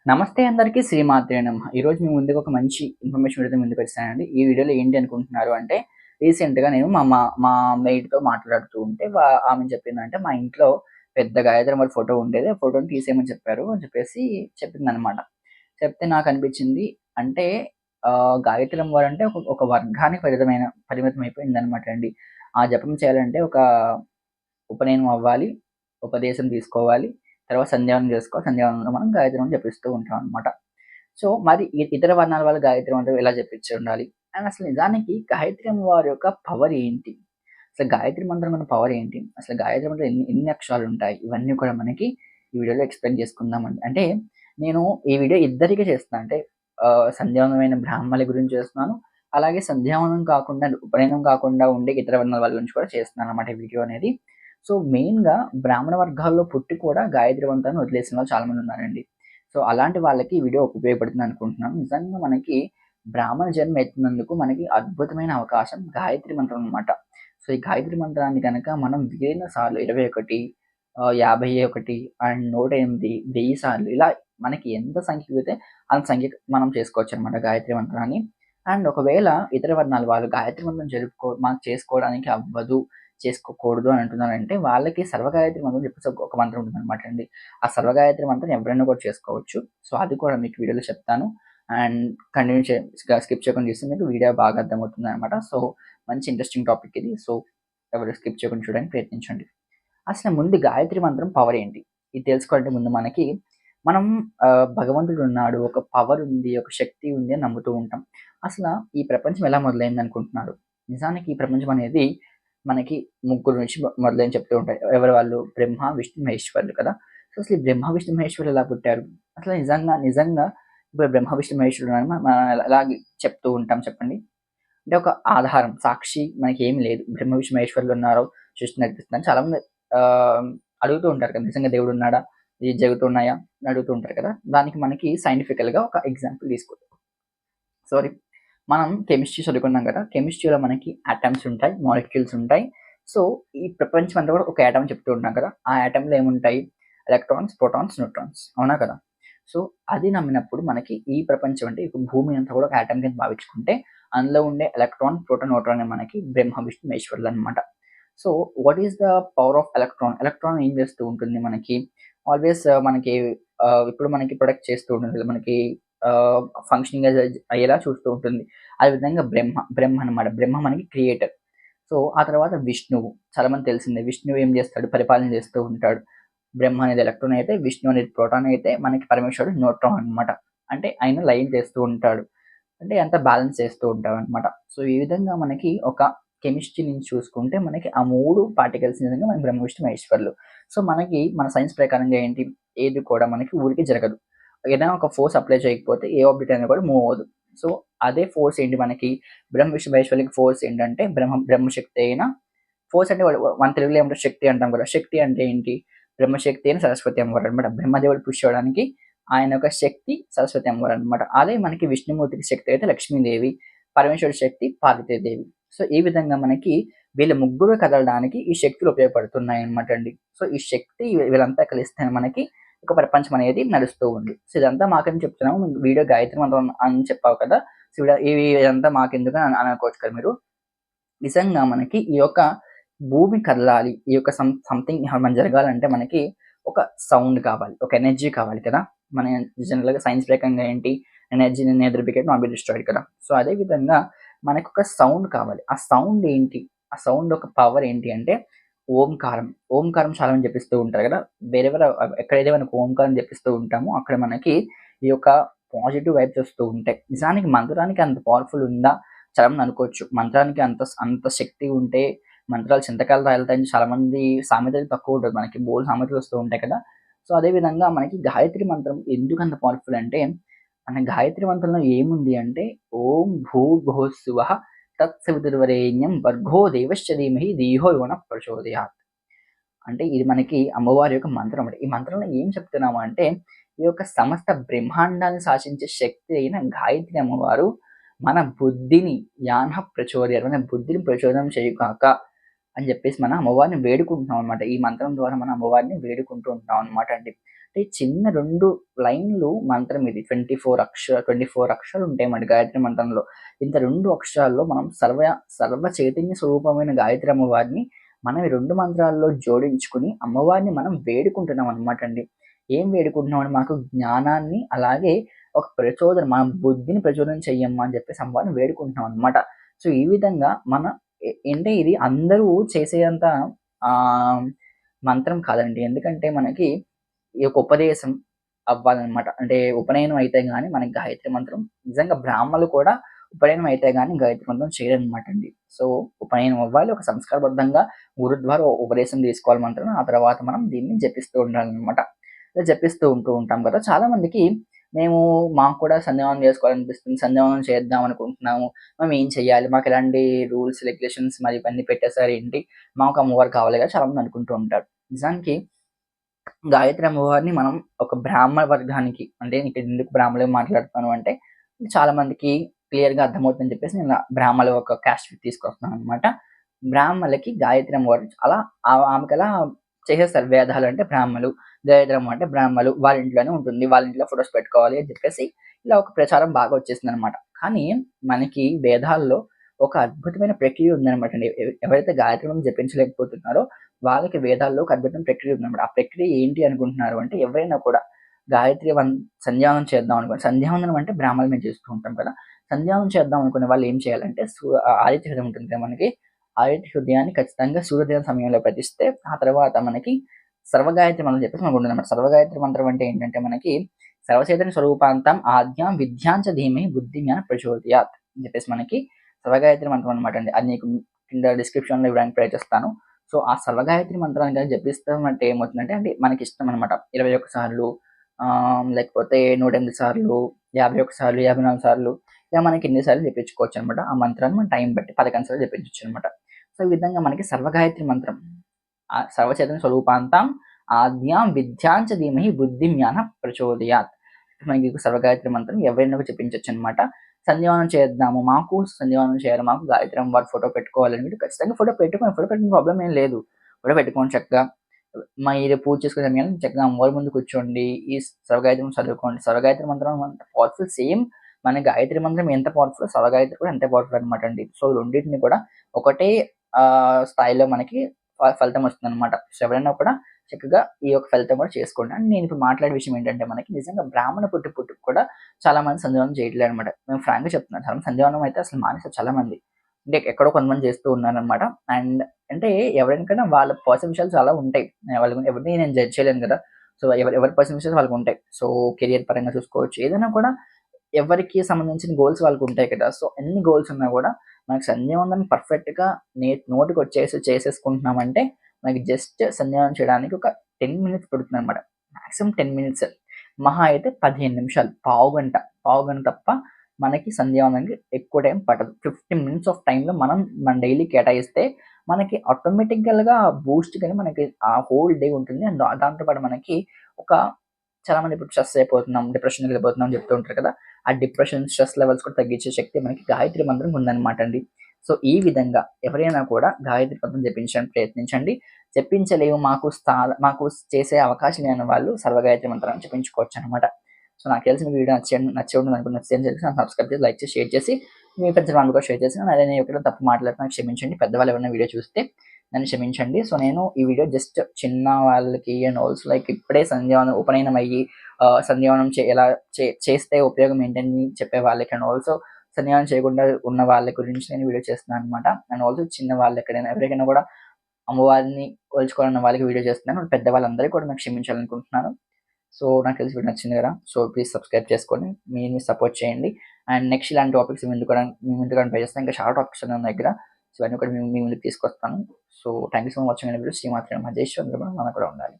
నమస్తే అందరికీ శ్రీమాత్రే నమః. ఈరోజు మీ ముందుకు ఒక మంచి ఇన్ఫర్మేషన్ వీడియోతో ముందుకు వచ్చానండి. ఈ వీడియోలో ఏంటి అనుకుంటున్నారు అంటే, రీసెంట్‌గా నేను మా మెయిడ్‌తో మాట్లాడుతూ ఉంటే ఆమె చెప్పిందంటే, మా ఇంట్లో పెద్ద గాయత్రమ్మ ఫోటో ఉండేది. ఆ ఫోటోని తీసేయమని చెప్పారు అని చెప్పేసి చెప్పిందనమాట. చెప్తే నాకనిపించింది అంటే గాయత్రి అమ్మవారంటే ఒక ఒక వర్గానికి పరిమితమైపోయిందనమాట అండి. ఆ జపం చేయాలంటే ఒక ఉపనయనం అవ్వాలి, ఉపదేశం తీసుకోవాలి, తర్వాత సంధ్యావందనం చేసుకోవాలి. సంధ్యావందనంలో మనం గాయత్రి మంత్రం జపిస్తూ ఉంటామనమాట. సో, మరి ఇతర వర్ణాల వాళ్ళు గాయత్రి మంత్రం ఎలా జపించుండాలి? అండ్ అసలు నిజానికి గాయత్రి అమ్మవారి యొక్క పవర్ ఏంటి? అసలు గాయత్రి మంత్రం ఉన్న పవర్ ఏంటి? అసలు గాయత్రి మంత్రం ఎన్ని ఎన్ని అక్షరాలుంటాయి? ఇవన్నీ కూడా మనకి ఈ వీడియోలో ఎక్స్‌ప్లెయిన్ చేసుకుందామండి. అంటే నేను ఈ వీడియో ఇద్దరికీ చేస్తున్నా. అంటే సంధ్యావందనమైన బ్రాహ్మణుల గురించి చేస్తున్నాను. అలాగే సంధ్యావందనం కాకుండా, ఉపనయనం కాకుండా ఉండే ఇతర వర్ణాల వాళ్ళ గురించి కూడా చేస్తున్నానన్నమాట ఈ వీడియో అనేది. సో, మెయిన్‌గా బ్రాహ్మణ వర్గాల్లో పుట్టి కూడా గాయత్రి మంత్రాన్ని వదిలేసిన వాళ్ళు చాలా మంది ఉన్నారండి. సో, అలాంటి వాళ్ళకి ఈ వీడియో ఉపయోగపడుతుంది అనుకుంటున్నాను. నిజంగా మనకి బ్రాహ్మణ జన్మ ఎత్తినందుకు మనకి అద్భుతమైన అవకాశం గాయత్రి మంత్రం అన్నమాట. సో, ఈ గాయత్రి మంత్రాన్ని గనక మనం వీలైన సార్లు 21 51 అండ్ 108, 1000 సార్లు ఇలా మనకి ఎంత సంఖ్య కుదిరితే అంత సంఖ్యకు మనం చేసుకోవచ్చనమాట గాయత్రి మంత్రాన్ని. అండ్ ఒకవేళ ఇతర వర్ణాల వాళ్ళు గాయత్రి మంత్రం మాకు చేసుకోవడానికి అవ్వదు, చేసుకోకూడదు అని అంటున్నారంటే వాళ్ళకి సర్వగాయత్రి మంత్రం చెప్పేసి ఒక మంత్రం ఉంటుందనమాట అండి. ఆ సర్వగాయత్రి మంత్రం ఎవరైనా కూడా చేసుకోవచ్చు. సో, అది కూడా మీకు వీడియోలో చెప్తాను. అండ్ కంటిన్యూ స్కిప్ చేయకుండా చూస్తే మీకు వీడియో బాగా అర్థమవుతుందనమాట. సో, మంచి ఇంట్రెస్టింగ్ టాపిక్ ఇది. సో, ఎవరు స్కిప్ చేయకుండా చూడడానికి ప్రయత్నించండి. అసలు ముందు గాయత్రి మంత్రం పవర్ ఏంటి? ఇది తెలుసుకోవాలంటే ముందు మనకి మనం భగవంతుడు ఉన్నాడు, ఒక పవర్ ఉంది, ఒక శక్తి ఉంది అని నమ్ముతూ ఉంటాం. అసల ఈ ప్రపంచం ఎలా మొదలైంది అనుకుంటున్నారు? నిజానికి ఈ ప్రపంచం అనేది మనకి ముగ్గురు నుంచి మొదలైందని చెప్తూ ఉంటారు. ఎవరు వాళ్ళు? బ్రహ్మ, విష్ణు, మహేశ్వరులు కదా! సో, అసలు ఈ బ్రహ్మ, విష్ణు, మహేశ్వరులు ఎలా పుట్టారు? అసలు నిజంగా ఇప్పుడు బ్రహ్మ, విష్ణు, మహేశ్వరులు అని మనం ఎలా చెప్తూ ఉంటాం చెప్పండి? అంటే ఒక ఆధారం, సాక్షి మనకేమి లేదు. బ్రహ్మ, విష్ణు, మహేశ్వరులు ఉన్నారు, సృష్టి నడిపిస్తున్నారు. చాలామంది అడుగుతూ ఉంటారు కదా! నిజంగా దేవుడున్నాడా? ఇయి జరుగుతున్నాయా? అని అడుగుతూ ఉంటారు కదా! దానికి మనకి సైంటిఫికల్‌గా ఒక ఎగ్జాంపుల్ తీసుకుందాం. సారీ. మనం కెమిస్ట్రీ చదువుకున్నాం కదా! కెమిస్ట్రీలో మనకి అటామ్స్ ఉంటాయి, మాలిక్యూల్స్ ఉంటాయి. సో, ఈ ప్రపంచం అంతా కూడా ఒక యాటమ్ చెప్తూ ఉంటాం కదా! ఆ యాటమ్‌లో ఏముంటాయి? ఎలక్ట్రాన్స్, ప్రోటాన్స్, న్యూట్రాన్స్ అవునా కదా! సో, అది నమ్మినప్పుడు మనకి ఈ ప్రపంచం అంటే ఇప్పుడు భూమి అంతా కూడా ఒక యాటమ్ కింద భావించుకుంటే అందులో ఉండే ఎలక్ట్రాన్, ప్రోటాన్, న్యూట్రాన్ మనకి బ్రహ్మ, విష్ణు, మహేశ్వరులనమాట. So, what is the power of electron? Electron ఏం చేస్తూ ఉంటుంది మనకి? ఆల్వేస్ మనకి ఇప్పుడు మనకి ప్రొడక్ట్ చేస్తూ ఉంటుంది. మనకి ఫంక్షనింగ్ అయ్యేలా చూస్తూ ఉంటుంది. అదే విధంగా బ్రహ్మ అనమాట. బ్రహ్మ మనకి క్రియేటర్. సో, ఆ తర్వాత విష్ణువు. చాలా మందికి తెలిసిందే. విష్ణువు ఏం చేస్తాడు? పరిపాలన చేస్తూ ఉంటాడు. బ్రహ్మ అనేది ఎలక్ట్రాన్ అయితే, విష్ణు అనేది ప్రోటాన్ అయితే, మనకి పరమేశ్వరుడు న్యూట్రాన్ అనమాట. అంటే ఆయన లైన్ చేస్తూ ఉంటాడు. అంటే అంతా బ్యాలెన్స్ చేస్తూ ఉంటామనమాట. సో, ఈ విధంగా మనకి ఒక కెమిస్ట్రీ నుంచి చూసుకుంటే మనకి ఆ 3 పార్టికల్స్ నిజంగా మనకి బ్రహ్మ, విష్ణు, మహేశ్వరులు. సో, మనకి మన సైన్స్ ప్రకారంగా ఏంటి? ఏది కూడా మనకి ఊరికే జరగదు. ఏదైనా ఒక ఫోర్స్ అప్లై చేయకపోతే ఏ ఆబ్జెక్ట్ అయినా కూడా మూవ్ అవ్వదు. సో, అదే ఫోర్స్ ఏంటి మనకి బ్రహ్మ, విష్ణు, మహేశ్వరులకి ఫోర్స్ ఏంటంటే బ్రహ్మశక్తి అయిన ఫోర్స్ అంటే మన తెలుగులో ఏమంటారు శక్తి అంటాం కదా! శక్తి అంటే ఏంటి? బ్రహ్మశక్తి అయిన సరస్వతి అమ్మవారు అనమాట. బ్రహ్మదేవుడు పుష్ చేయడానికి ఆయన యొక్క శక్తి సరస్వతి అమ్మవారు అనమాట. అదే మనకి విష్ణుమూర్తికి శక్తి అయితే లక్ష్మీదేవి, పరమేశ్వరుడి శక్తి పార్వతీదేవి. సో, ఈ విధంగా మనకి వీళ్ళ ముగ్గురు కదలడానికి ఈ శక్తులు ఉపయోగపడుతున్నాయన్నమాట అండి. సో, ఈ శక్తి వీళ్ళంతా కలిస్తే మనకి ఒక ప్రపంచం అనేది నడుస్తూ ఉంది. సో, ఇదంతా మాకెందుకు చెప్తున్నావు? వీడియో గాయత్రి మంత్రం అని చెప్పావు కదా! సో, ఇదంతా మాకెందుకు అని అనుకోవచ్చు కదా మీరు. నిజంగా మనకి ఈ యొక్క భూమి కదలాలి. ఈ యొక్క సంథింగ్ మన జరగాలంటే మనకి ఒక సౌండ్ కావాలి. ఒక ఎనర్జీ కావాలి కదా! మన జనరల్‌గా సైన్స్ ప్రకారంగా ఏంటి? ఎనర్జీని Nether be created not be destroyed కదా! సో, అదే విధంగా మనకొక సౌండ్ కావాలి. ఆ సౌండ్ ఏంటి? ఆ సౌండ్ ఒక పవర్ ఏంటి అంటే ఓంకారం. ఓంకారం చాలా మంది జపిస్తూ ఉంటారు కదా! ఎక్కడైతే మనకు ఓంకారం జపిస్తూ ఉంటామో అక్కడ మనకి ఈ యొక్క పాజిటివ్ వైబ్స్ వస్తూ ఉంటాయి. నిజానికి మంత్రానికి అంత పవర్‌ఫుల్ ఉందా? చాలా మంది అనుకోవచ్చు. మంత్రానికి అంత అంత శక్తి ఉంటే మంత్రాలు చింతకాయలు రాలుతాయని చాలామంది సామెతలు తక్కువ ఉంటది మనకి. బోలెడు సామెతలు వస్తూ ఉంటాయి కదా! సో, అదే విధంగా మనకి గాయత్రి మంత్రం ఎందుకంత పవర్‌ఫుల్ అంటే, మన గాయత్రి మంత్రంలో ఏముంది అంటే ఓం భూర్భువస్సువః తత్సవితుర్వరేణ్యం భర్గో దేవశ్చ ధీమహి ధియో యోనః ప్రచోదయాత్. అంటే ఇది మనకి అమ్మవారి యొక్క మంత్రం అండి. ఈ మంత్రంలో ఏం చెప్తున్నాము అంటే, ఈ యొక్క సమస్త బ్రహ్మాండాన్ని శాసించే శక్తి అయిన గాయత్రి అమ్మవారు మన బుద్ధిని మన బుద్ధిని ప్రచోదనం చేయుగాక అని చెప్పేసి మన అమ్మవారిని వేడుకుంటున్నాం అనమాట. ఈ మంత్రం ద్వారా మన అమ్మవారిని వేడుకుంటూ ఉంటాం అనమాట అండి. అంటే చిన్న 2 లైన్‌లు మంత్రం ఇది. 24 అక్షరాలు ఉంటాయన్నమాట గాయత్రి మంత్రంలో. ఇంత 2 అక్షరాల్లో మనం సర్వ చైతన్య స్వరూపమైన గాయత్రి అమ్మవారిని మనం ఈ 2 మంత్రాల్లో జోడించుకొని అమ్మవారిని మనం వేడుకుంటున్నాం అనమాట అండి. ఏం వేడుకుంటున్నామంటే మాకు జ్ఞానాన్ని అలాగే ఒక మన బుద్ధిని ప్రచోదనం చెయ్యమ్మా అని చెప్పేసి అమ్మవారిని వేడుకుంటున్నాం అనమాట. సో ఈ విధంగా మన అంటే ఇది అందరూ చేసేంత మంత్రం కాదండి. ఎందుకంటే మనకి ఈ యొక్క ఉపదేశం అవ్వాలనమాట. అంటే ఉపనయనం అయితే గాని మనకి గాయత్రి మంత్రం నిజంగా బ్రాహ్మలు కూడా ఉపనయనం అయితే గాని గాయత్రి మంత్రం చేయరనమాట అండి. సో ఉపనయనం అవ్వాలి. ఒక సంస్కారబద్ధంగా గురు ద్వారా ఉపదేశం తీసుకోవాలి మంత్రం. ఆ తర్వాత మనం దీన్ని జపిస్తూ ఉండాలనమాట. ఇలా జపిస్తూ ఉంటాం కదా! చాలా మందికి మాకు కూడా సంధ్యావందనం చేసుకోవాలనిపిస్తుంది. సంధ్యావందనం చేద్దాం అనుకుంటున్నాము. మేము ఏం చేయాలి? మాకు ఎలాంటి రూల్స్, రెగ్యులేషన్స్ మరి ఇవన్నీ పెట్టేసారు ఏంటి? మాకు అమ్మవారు కావాలి కదా! చాలామంది అనుకుంటూ ఉంటారు. నిజానికి గాయత్రి అమ్మవారిని మనం ఒక బ్రాహ్మణ వర్గానికి అంటే ఇక్కడ ఎందుకు బ్రాహ్మణులు మాట్లాడుతున్నాను అంటే చాలా మందికి క్లియర్‌గా అర్థమవుతుందని చెప్పేసి నేను బ్రాహ్మణుల ఒక క్యాస్ట్ తీసుకొస్తున్నాను అనమాట. బ్రాహ్మణులకి గాయత్రి అమ్మవారు అలా ఆమెకలా చేసేస్తారు. వేదాలు అంటే బ్రాహ్మణులు, గాయత్రి అమ్మ అంటే బ్రాహ్మణులు. వాళ్ళ ఇంట్లోనే ఉంటుంది. వాళ్ళ ఇంట్లో ఫోటోస్ పెట్టుకోవాలి అని చెప్పేసి ఇలా ఒక ప్రచారం బాగా వచ్చేసిందనమాట. కానీ మనకి వేదాల్లో ఒక అద్భుతమైన ప్రక్రియ ఉందనమాట అండి. ఎవరైతే గాయత్రి మంత్రం జపించలేకపోతున్నారో వాళ్ళకి వేదాల్లో ఒక అద్భుతమైన ప్రక్రియ ఉందనమాట. ఆ ప్రక్రియ ఏంటి అనుకుంటున్నారు అంటే ఎవరైనా కూడా గాయత్రి సంధ్యావందనం చేద్దాం అనుకోండి. సంధ్యావందనం అంటే బ్రాహ్మణులు మేము చేస్తూ ఉంటాం కదా! సంధ్యావందనం చేద్దాం అనుకునే వాళ్ళు ఏం చేయాలంటే ఆదిత్య హృదయం ఉంటుంది కదా మనకి. ఆదిత్య హృదయాన్ని ఖచ్చితంగా సూర్యోదయం సమయంలో పఠిస్తే ఆ తర్వాత మనకి సర్వగాయత్రి మంత్రం చెప్పేసి మనకుంటుందన్నమాట. సర్వగాయత్రి మంత్రం అంటే ఏంటంటే మనకి సర్వచైతన్య స్వరూపాంతం ఆద్యాం విద్యాంచ ధీమహి బుద్ధి జ్ఞాన ప్రచోదయాత్ అని చెప్పేసి మనకి సర్వగాయత్రి మంత్రం అనమాట అండి. అది నీకు కింద డిస్క్రిప్షన్‌లో ఇవ్వడానికి ట్రై చేస్తాను. సో, ఆ సర్వగాయత్రి మంత్రాన్ని గాని జపిస్తామంటే ఏమవుతుందంటే అంటే మనకిష్టం అనమాట. 21 సార్లు లేకపోతే 108 సార్లు, 51 సార్లు, 54 సార్లు ఇలా మనకి ఎన్ని సార్లు జపించుకోవచ్చనమాట. ఆ మంత్రాన్ని మన టైం బట్టి 11 సార్లు జపించొచ్చనమాట. సో, ఈ విధంగా మనకి సర్వగాయత్రి మంత్రం సర్వచైతన్య స్వరూపాంతం ఆద్యాం విద్యాంచ ధీమహి బుద్ధిం జ్ఞాన ప్రచోదయాత్. మనకి సర్వగాయత్రి మంత్రం ఎవరైనా జపించొచ్చనమాట. సంధ్యావందనం చేద్దాము. మాకు సంధ్యావందనం చేయాలి. మాకు గాయత్రి అమ్మవారి ఫోటో పెట్టుకోవాలనుకుంటే ఖచ్చితంగా ఫోటో పెట్టుకోండి. ఫోటో పెట్టిన ప్రాబ్లమ్ ఏం లేదు. ఫోటో పెట్టుకోండి చక్కగా. మీరు పూజ చేసుకునే సమయాన్ని చక్కగా అమ్మవారి ముందు కూర్చోండి. ఈ సర్వగాయత్రి మంత్రం చదువుకోండి. సర్వగాయత్రి మంత్రం అంత పవర్‌ఫుల్ సేమ్ మన గాయత్రి మంత్రం ఎంత పవర్‌ఫుల్ సర్వగాయత్రి కూడా అంతే పవర్‌ఫుల్ అనమాట అండి. సో, రెండిటిని కూడా ఒకటే స్థాయిలో మనకి ఫలితం వస్తుందనమాట. సో, ఎవరైనా కూడా చక్కగా ఈ యొక్క ఫలితం కూడా చేసుకోండి. అండ్ నేను ఇప్పుడు మాట్లాడే విషయం ఏంటంటే మనకి నిజంగా బ్రాహ్మణ పుట్టుకు కూడా చాలా మంది సంధ్యావందనం చేయట్లేదు అనమాట. నేను ఫ్రాంక్‌గా చెప్తున్నాను. చాలా మంది సంధ్యావందనం అయితే అసలు మానేసారు చాలా మంది. అంటే ఎక్కడో కొంతమంది చేస్తూ ఉన్నారనమాట. అండ్ అంటే ఎవరికైనా వాళ్ళ పర్సనల్ విషయాలు చాలా ఉంటాయి. ఎవరిని నేను జడ్జ్ చేయలేను కదా! సో, ఎవరి పర్సనల్ విషయాలు వాళ్ళకుంటాయి. సో, కెరియర్ పరంగా చూసుకోవచ్చు. ఏదైనా కూడా ఎవరికి సంబంధించిన గోల్స్ వాళ్ళకుంటాయి కదా! సో, ఎన్ని గోల్స్ ఉన్నా కూడా మనకు సంధ్యావందనం పర్ఫెక్ట్‌గా నోటికొచ్చేసి చేసేసుకుంటున్నామంటే మనకి జస్ట్ సంధ్యావందనం చేయడానికి ఒక 10 మినిట్స్ పడుతుందనమాట. Maximum 10 minutes. మహా అయితే 15 నిమిషాలు. పావుగంట తప్ప మనకి సంధ్యావందనానికి ఎక్కువ టైం పట్టదు. 15 మినిట్స్ ఆఫ్ టైమ్‌లో మన డైలీ కేటాయిస్తే మనకి ఆటోమేటికల్‌గా బూస్ట్ గాని మనకి ఆ హోల్ డే ఉంటుంది. అండ్ దాంతో పాటు మనకి ఒక చాలా మంది ఇప్పుడు స్ట్రెస్ అయిపోతున్నాం, డిప్రెషన్‌కి వెళ్ళిపోతున్నాం అని చెప్తూ ఉంటారు కదా! ఆ డిప్రెషన్, స్ట్రెస్ లెవెల్స్ కూడా తగ్గించే శక్తి మనకి గాయత్రి మంత్రం ఉందన్నమాట అండి. సో, ఈ విధంగా ఎవరైనా కూడా గాయత్రి మంత్రం జపించడానికి ప్రయత్నించండి. జపించలేము మాకు చేసే అవకాశం లేని వాళ్ళు సర్వగాయత్రి మంత్రాన్ని జపించుకోవచ్చనమాట. సో, నాకు తెలిసి మీకు వీడియో నచ్చే ఉంటుంది అనుకుంటున్నాను. సబ్స్క్రైబ్ చేసి, లైక్ చేసి, షేర్ చేసి మీ పెద్ద ఫ్యామిలీ కూడా షేర్ చేసి అదే నేను ఎక్కడైనా తప్పు మాట్లాడినా క్షమించండి. పెద్దవాళ్ళు ఎవరైనా వీడియో చూస్తే నన్ను క్షమించండి. సో, నేను ఈ వీడియో జస్ట్ చిన్న వాళ్ళకి అండ్ ఆల్సో లైక్ ఇప్పుడే సంధ్యావందనం ఉపనయనం అయ్యి సంధ్యావందనం ఎలా చేస్తే ఉపయోగం ఏంటని చెప్పే వాళ్ళకి అండ్ ఆల్సో సంధ్యావందనం చేయకుండా ఉన్న వాళ్ళ గురించి నేను వీడియో చేస్తున్నాను అనమాట. అండ్ ఆల్సో చిన్న వాళ్ళు ఎవరికైనా కూడా అమ్మవారిని కొలుచుకోవాలన్న వాళ్ళకి వీడియో చేస్తున్నాను. పెద్దవాళ్ళందరికీ కూడా నాకు క్షమించాలనుకుంటున్నాను. సో, నాకు తెలిసి వీడియో నచ్చింది కదా! సో, ప్లీజ్ సబ్స్క్రైబ్ చేసుకోండి. మీరు సపోర్ట్ చేయండి. అండ్ నెక్స్ట్ ఇలాంటి టాపిక్స్ మీ ముందుకు ట్రై చేస్తాను. ఇంకా చాలా టాపిక్స్ ఉన్నాయి నా దగ్గర. సో, అన్నీ కూడా మీ ముందుకు తీసుకొస్తాను. So, thank you so much watching video. శ్రీమాత్రే నమః. జై శ్రీ చంద్రబాబు నాన్న కూడా ఉండాలి.